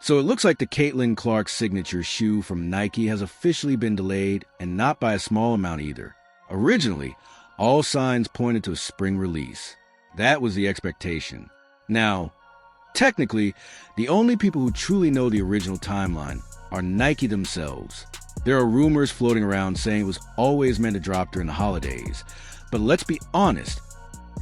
So it looks like the Caitlin Clark signature shoe from Nike has officially been delayed, and not by a small amount either. Originally, all signs pointed to a spring release. That was the expectation. Now, technically, the only people who truly know the original timeline are Nike themselves. There are rumors floating around saying it was always meant to drop during the holidays. But let's be honest,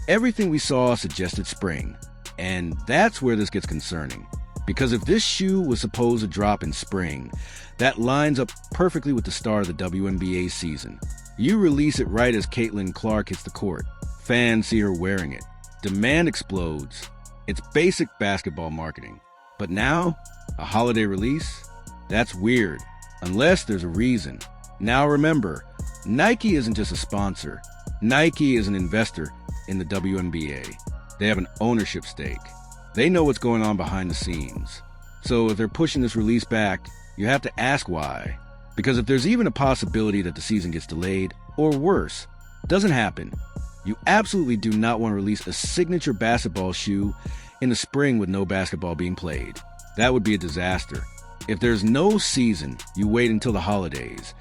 everything we saw suggested spring. And that's where this gets concerning. Because if this shoe was supposed to drop in spring, that lines up perfectly with the start of the WNBA season. You release it right as Caitlin Clark hits the court. Fans see her wearing it. Demand explodes. It's basic basketball marketing. But now, a holiday release? That's weird, unless there's a reason. Now remember, Nike isn't just a sponsor. Nike is an investor in the WNBA. They have an ownership stake. They know what's going on behind the scenes. So if they're pushing this release back, you have to ask why. Because if there's even a possibility that the season gets delayed, or worse, doesn't happen, you absolutely do not want to release a signature basketball shoe in the spring with no basketball being played. That would be a disaster. If there's no season, you wait until the holidays.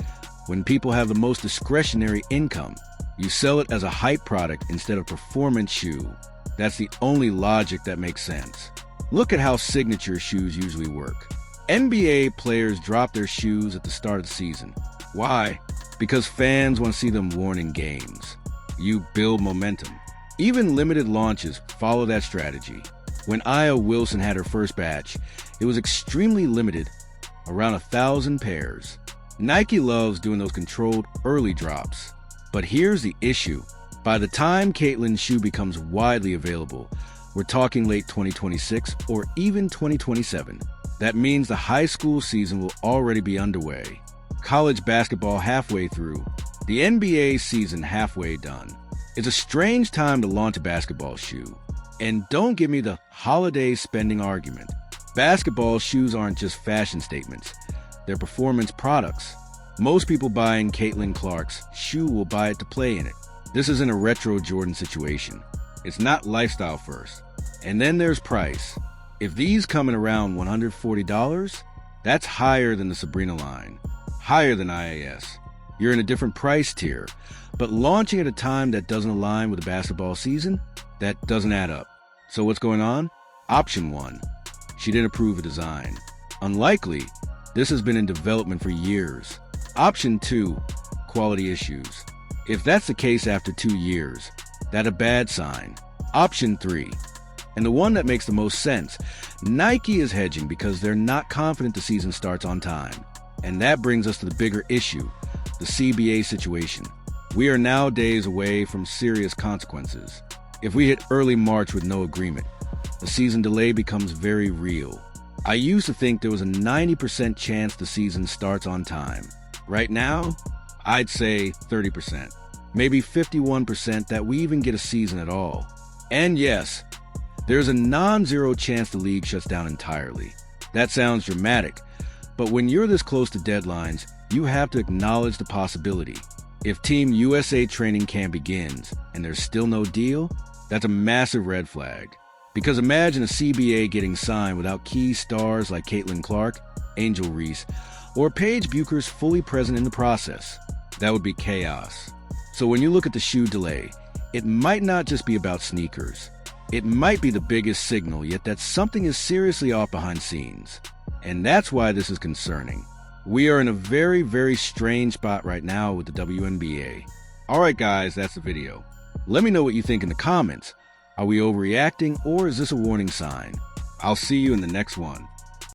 When people have the most discretionary income, you sell it as a hype product instead of performance shoe. That's the only logic that makes sense. Look at how signature shoes usually work. NBA players drop their shoes at the start of the season. Why? Because fans want to see them worn in games. You build momentum. Even limited launches follow that strategy. When Aya Wilson had her first batch, it was extremely limited, around 1,000 pairs. Nike loves doing those controlled early drops. But here's the issue. By the time Caitlin's shoe becomes widely available, we're talking late 2026 or even 2027. That means the high school season will already be underway. College basketball halfway through. The NBA season halfway done. It's a strange time to launch a basketball shoe. And don't give me the holiday spending argument. Basketball shoes aren't just fashion statements. They're performance products. Most people buying Caitlin Clark's shoe will buy it to play in it. This isn't a retro Jordan situation. It's not lifestyle first. And then there's price. If these come in around $140, that's higher than the Sabrina line, higher than IAS. You're in a different price tier. But launching at a time that doesn't align with the basketball season, that doesn't add up. So what's going on? Option 1. She didn't approve the design. Unlikely, this has been in development for years. Option 2. Quality issues. If that's the case after 2 years, that's a bad sign. Option 3. And the one that makes the most sense, Nike is hedging because they're not confident the season starts on time. And that brings us to the bigger issue, the CBA situation. We are now days away from serious consequences. If we hit early March with no agreement, the season delay becomes very real. I used to think there was a 90% chance the season starts on time. Right now, I'd say 30%, maybe 51% that we even get a season at all. And yes, there's a non-zero chance the league shuts down entirely. That sounds dramatic, but when you're this close to deadlines, you have to acknowledge the possibility. If Team USA training camp begins and there's still no deal, that's a massive red flag. Because imagine a CBA getting signed without key stars like Caitlin Clark, Angel Reese, or Paige Buecher's fully present in the process. That would be chaos. So when you look at the shoe delay, it might not just be about sneakers. It might be the biggest signal, yet that something is seriously off behind scenes. And that's why this is concerning. We are in a very, very strange spot right now with the WNBA. Alright guys, that's the video. Let me know what you think in the comments. Are we overreacting or is this a warning sign? I'll see you in the next one.